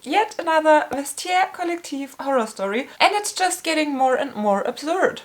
yet another Vestiaire Collective horror story, and it's just getting more and more absurd.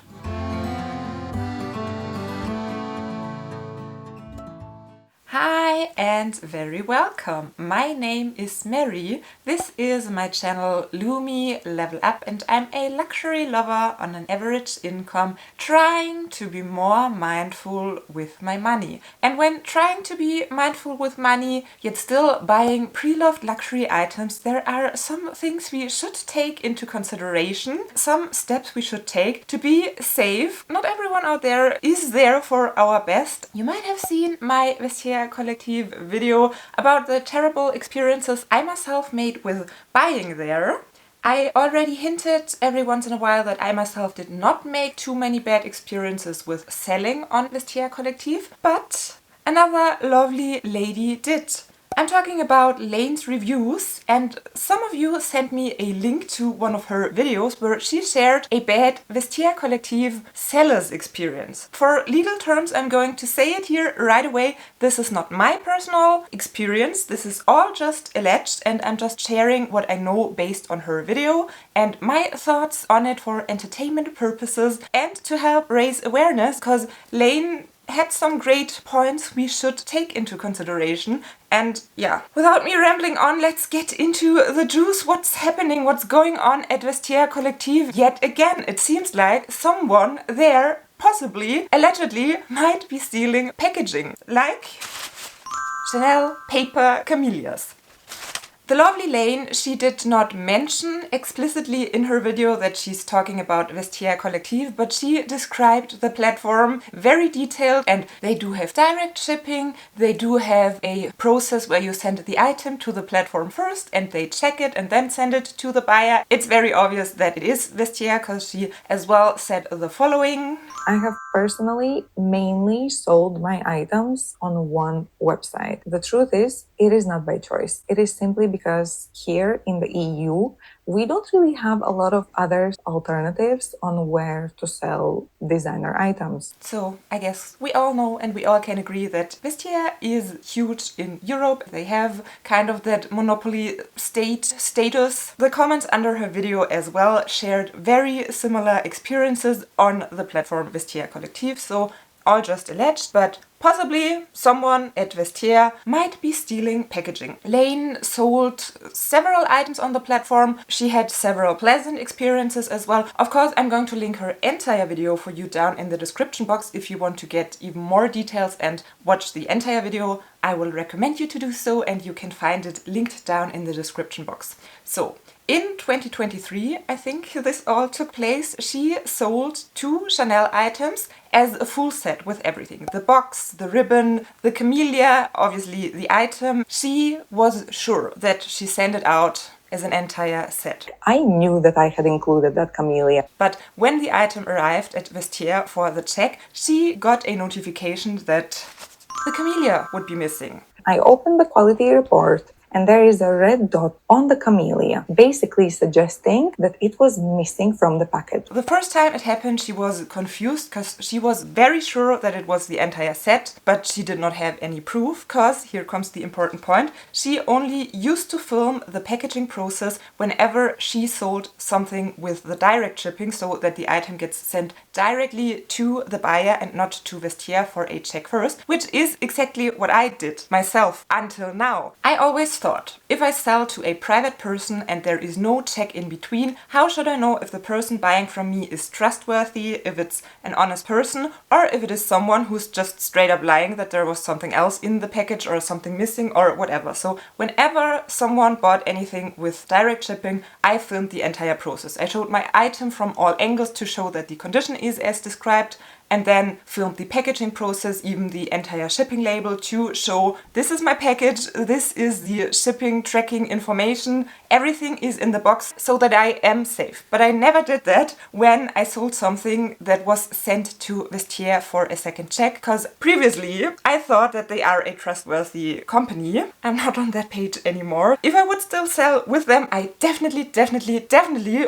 Hi and very welcome. My name is Mary. This is my channel Lumi Level Up, and I'm a luxury lover on an average income trying to be more mindful with my money. And when trying to be mindful with money yet still buying pre-loved luxury items, there are some things we should take into consideration, some steps we should take to be safe. Not everyone out there is there for our best. You might have seen my Vestiaire Collective video about the terrible experiences I myself made with buying there. I already hinted every once in a while that I myself did not make too many bad experiences with selling on Vestiaire Collective, but another lovely lady did. I'm talking about Laine's reviews, and some of you sent me a link to one of her videos where she shared a bad Vestiaire Collective seller's experience. For legal terms, I'm going to say it here right away. This is not my personal experience. This is all just alleged, and I'm just sharing what I know based on her video and my thoughts on it for entertainment purposes and to help raise awareness, because Laine had some great points we should take into consideration. And yeah, without me rambling on, let's get into the juice. What's happening? What's going on at Vestiaire Collective? Yet again, it seems like someone there, possibly, allegedly, might be stealing packaging. Like Chanel paper camellias. The lovely Laine, she did not mention explicitly in her video that she's talking about Vestiaire Collective, but she described the platform very detailed, and they do have direct shipping, they do have a process where you send the item to the platform first and they check it and then send it to the buyer. It's very obvious that it is Vestiaire because she as well said the following. I have personally mainly sold my items on one website. The truth is, it is not by choice. It is simply because here in the EU, we don't really have a lot of other alternatives on where to sell designer items. So I guess we all know and we all can agree that Vestiaire is huge in Europe. They have kind of that monopoly status. The comments under her video as well shared very similar experiences on the platform Vestiaire Collective, so all just alleged, but possibly someone at Vestiaire might be stealing packaging. Laine sold several items on the platform. She had several pleasant experiences as well. Of course, I'm going to link her entire video for you down in the description box if you want to get even more details and watch the entire video. I will recommend you to do so, and you can find it linked down in the description box. So, in 2023, I think this all took place, she sold 2 Chanel items as a full set with everything. The box, the ribbon, the camellia, obviously the item. She was sure that she sent it out as an entire set. I knew that I had included that camellia. But when the item arrived at Vestiaire for the check, she got a notification that the camellia would be missing. I opened the quality report, and there is a red dot on the camellia, basically suggesting that it was missing from the package. The first time it happened, she was confused because she was very sure that it was the entire set, but she did not have any proof because, here comes the important point, she only used to film the packaging process whenever she sold something with the direct shipping, so that the item gets sent directly to the buyer and not to Vestiaire for a check first, which is exactly what I did myself until now. I always thought, if I sell to a private person and there is no check in between, how should I know if the person buying from me is trustworthy, if it's an honest person, or if it is someone who's just straight up lying that there was something else in the package or something missing or whatever. So whenever someone bought anything with direct shipping, I filmed the entire process. I showed my item from all angles to show that the condition is as described, and then filmed the packaging process, even the entire shipping label, to show this is my package, this is the shipping tracking information, everything is in the box so that I am safe. But I never did that when I sold something that was sent to Vestiaire for a second check, because previously I thought that they are a trustworthy company. I'm not on that page anymore. If I would still sell with them, I definitely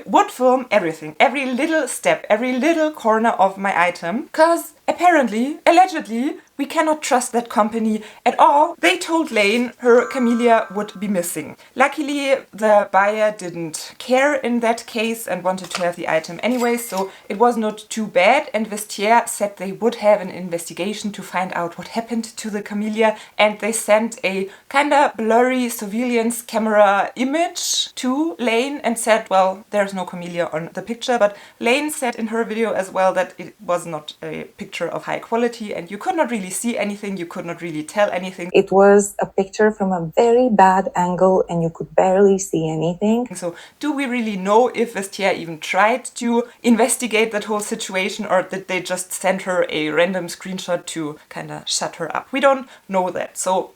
would film everything, every little step, every little corner of my item, because apparently, allegedly, we we cannot trust that company at all. They told Laine her camellia would be missing. Luckily, the buyer didn't care in that case and wanted to have the item anyway, so it was not too bad, and Vestiaire said they would have an investigation to find out what happened to the camellia, and they sent a kinda blurry surveillance camera image to Laine and said, well, there's no camellia on the picture, but Laine said in her video as well that it was not a picture of high quality and you could not really see anything, you could not really tell anything. It was a picture from a very bad angle and you could barely see anything. So do we really know if Vestiaire even tried to investigate that whole situation, or did they just send her a random screenshot to kind of shut her up? We don't know that. So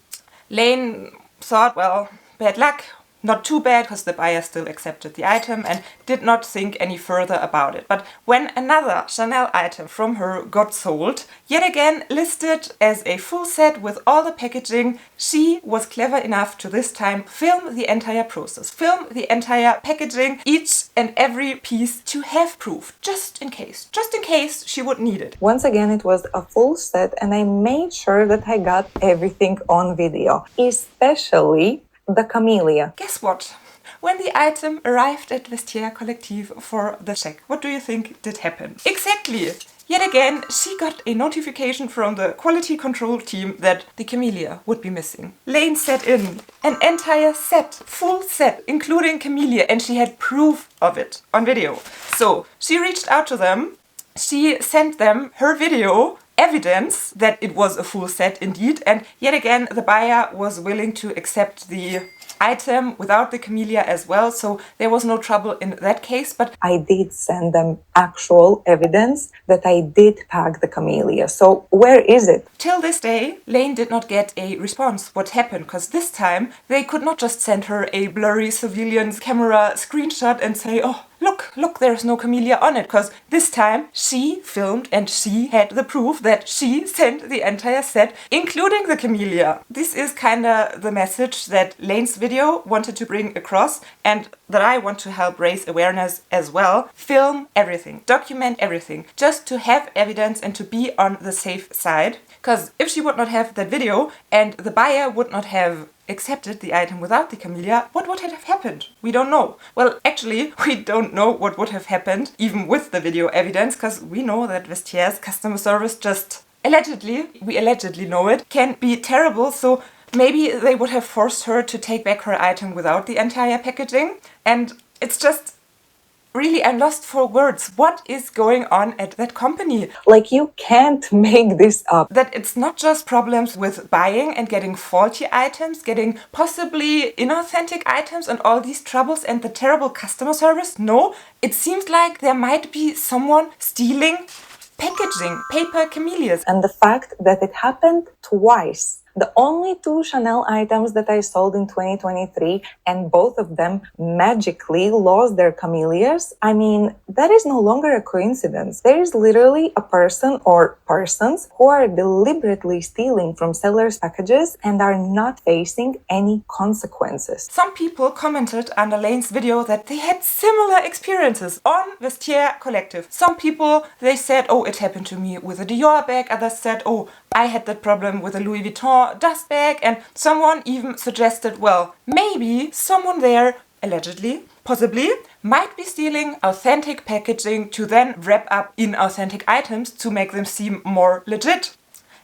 Laine thought, well, bad luck. Not too bad, because the buyer still accepted the item and did not think any further about it. But when another Chanel item from her got sold, yet again listed as a full set with all the packaging, she was clever enough to this time film the entire process, film the entire packaging, each and every piece, to have proof, just in case she would need it. Once again, it was a full set and I made sure that I got everything on video, especially the camellia. Guess what? When the item arrived at Vestiaire Collective for the check, what do you think did happen? Exactly! Yet again, she got a notification from the quality control team that the camellia would be missing. Laine sent in an entire set, full set, including camellia, and she had proof of it on video. So she reached out to them, she sent them her video, evidence that it was a full set indeed, and yet again the buyer was willing to accept the item without the camellia as well, so there was no trouble in that case. But I did send them actual evidence that I did pack the camellia. So where is it? Till this day, Laine did not get a response what happened, because this time they could not just send her a blurry surveillance camera screenshot and say, oh, look, there's no camellia on it, because this time she filmed and she had the proof that she sent the entire set, including the camellia. This is kinda the message that Laine's video wanted to bring across, and that I want to help raise awareness as well. Film everything, document everything, just to have evidence and to be on the safe side. Because if she would not have that video and the buyer would not have accepted the item without the camellia, what would have happened? We don't know. Well, actually, we don't know what would have happened even with the video evidence, because we know that Vestiaire's customer service just we allegedly know it, can be terrible, so maybe they would have forced her to take back her item without the entire packaging. And it's just really, I'm lost for words. What is going on at that company? Like, you can't make this up. That it's not just problems with buying and getting faulty items, getting possibly inauthentic items and all these troubles and the terrible customer service. No, it seems like there might be someone stealing packaging, paper camellias. And the fact that it happened twice. The only 2 Chanel items that I sold in 2023, and both of them magically lost their camellias. I mean, that is no longer a coincidence. There is literally a person or persons who are deliberately stealing from sellers' packages and are not facing any consequences. Some people commented under Laine's video that they had similar experiences on Vestiaire Collective. Some people, they said, oh, it happened to me with a Dior bag. Others said, oh, I had that problem with a Louis Vuitton dust bag, and someone even suggested, well, maybe someone there, allegedly, possibly, might be stealing authentic packaging to then wrap up inauthentic items to make them seem more legit.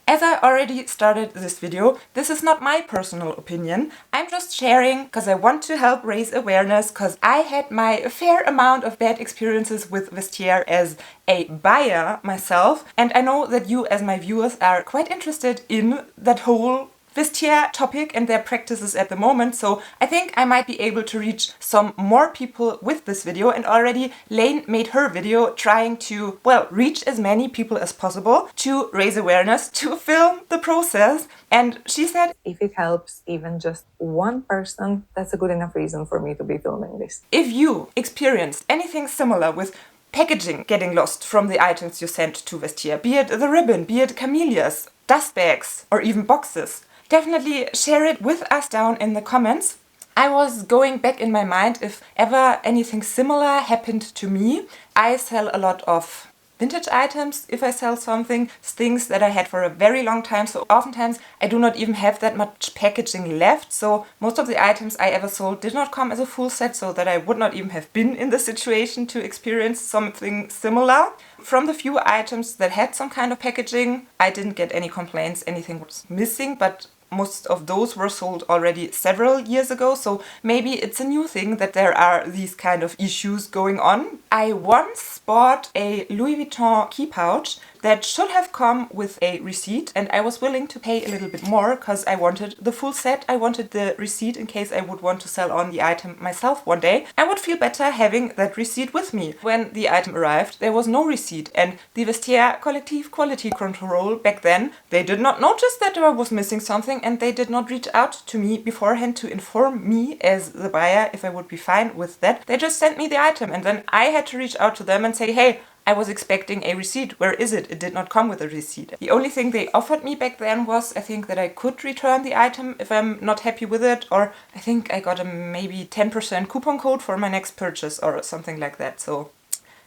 As I already started this video, this is not my personal opinion. I'm just sharing because I want to help raise awareness, because I had my fair amount of bad experiences with Vestiaire as a buyer myself, and I know that you as my viewers are quite interested in that whole Vestiaire topic and their practices at the moment, so I think I might be able to reach some more people with this video, and already Laine made her video trying to, well, reach as many people as possible to raise awareness, to film the process, and she said, if it helps even just one person, that's a good enough reason for me to be filming this. If you experienced anything similar with packaging getting lost from the items you sent to Vestiaire, be it the ribbon, be it camellias, dust bags, or even boxes, definitely share it with us down in the comments. I was going back in my mind if ever anything similar happened to me. I sell a lot of vintage items if I sell something, things that I had for a very long time. So oftentimes I do not even have that much packaging left. So most of the items I ever sold did not come as a full set, so that I would not even have been in the situation to experience something similar. From the few items that had some kind of packaging, I didn't get any complaints, anything was missing, but most of those were sold already several years ago, so maybe it's a new thing that there are these kind of issues going on. I once bought a Louis Vuitton key pouch that should have come with a receipt, and I was willing to pay a little bit more because I wanted the full set. I wanted the receipt in case I would want to sell on the item myself one day. I would feel better having that receipt with me. When the item arrived, there was no receipt, and the Vestiaire Collective Quality Control back then, they did not notice that I was missing something, and they did not reach out to me beforehand to inform me as the buyer if I would be fine with that. They just sent me the item, and then I had to reach out to them and say, hey, I was expecting a receipt. Where is it? It did not come with a receipt. The only thing they offered me back then was, I think, that I could return the item if I'm not happy with it, or I think I got a maybe 10% coupon code for my next purchase or something like that. So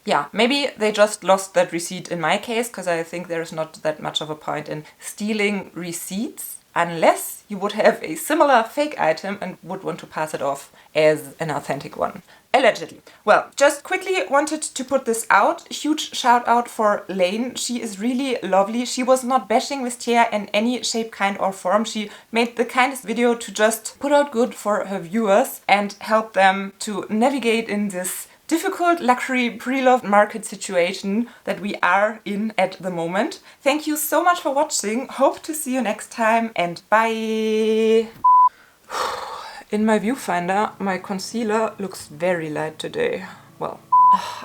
yeah, maybe they just lost that receipt in my case, because I think there's not that much of a point in stealing receipts unless you would have a similar fake item and would want to pass it off as an authentic one. Allegedly. Well, just quickly wanted to put this out. Huge shout out for Laine. She is really lovely. She was not bashing Vestiaire in any shape, kind or form. She made the kindest video to just put out good for her viewers and help them to navigate in this difficult luxury pre-loved market situation that we are in at the moment. Thank you so much for watching. Hope to see you next time, and bye! In my viewfinder, my concealer looks very light today. Well,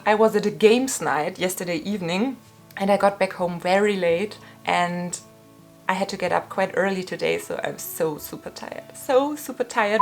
I was at a games night yesterday evening and I got back home very late and I had to get up quite early today, so I'm so super tired. So super tired.